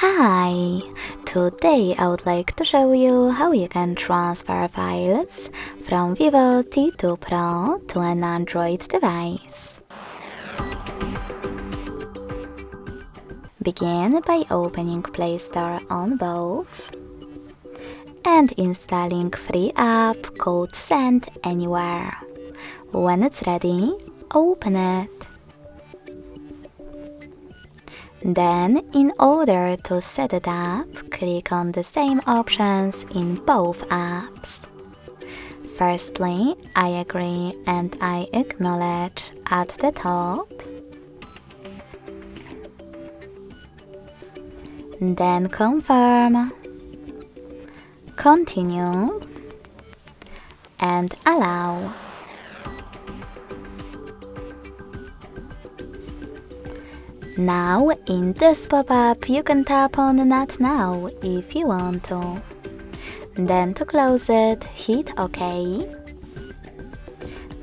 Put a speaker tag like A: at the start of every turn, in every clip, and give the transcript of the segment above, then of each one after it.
A: Hi! Today I would like to show you how you can transfer files from Vivo T2 Pro to an Android device. Begin by opening Play Store on both and installing free app called Send Anywhere. When it's ready, open it. Then, in order to set it up, click on the same options in both apps. Firstly, I agree and I acknowledge at the top. Then confirm, continue, and allow. Now, in this pop-up, you can tap on Not Now if you want to. Then to close it, hit OK.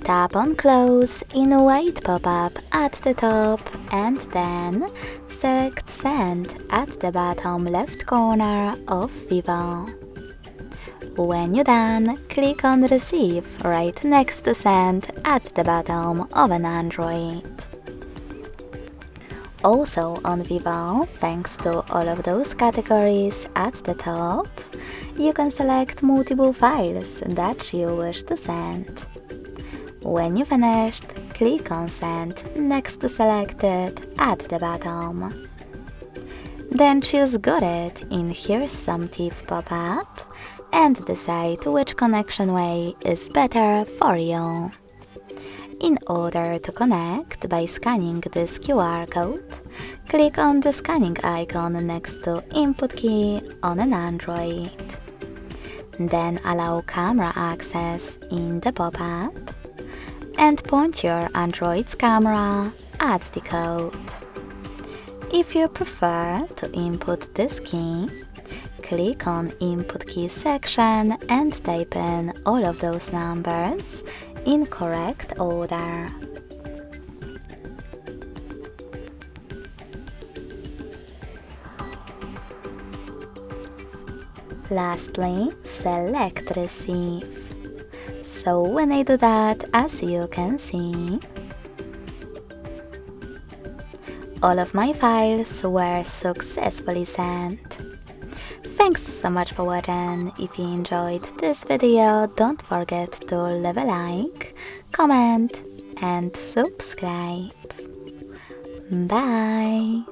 A: Tap on Close in Wait pop-up at the top and then select Send at the bottom left corner of Vivo. When you're done, click on Receive right next to Send at the bottom of an Android. Also on Vivo, thanks to all of those categories at the top, you can select multiple files that you wish to send. When you finished, click on Send next to Selected at the bottom. Then choose Got It in Here's Some Tip pop-up and decide which connection way is better for you. In order to connect by scanning this QR code, click on the scanning icon next to Input key on an Android. Then allow camera access in the pop-up and point your Android's camera at the code. If you prefer to input this key, click on Input Key section and type in all of those numbers in correct order. Lastly, select Receive. So when I do that, as you can see, all of my files were successfully sent. Thanks so much for watching. If you enjoyed this video, don't forget to leave a like, comment and subscribe. Bye!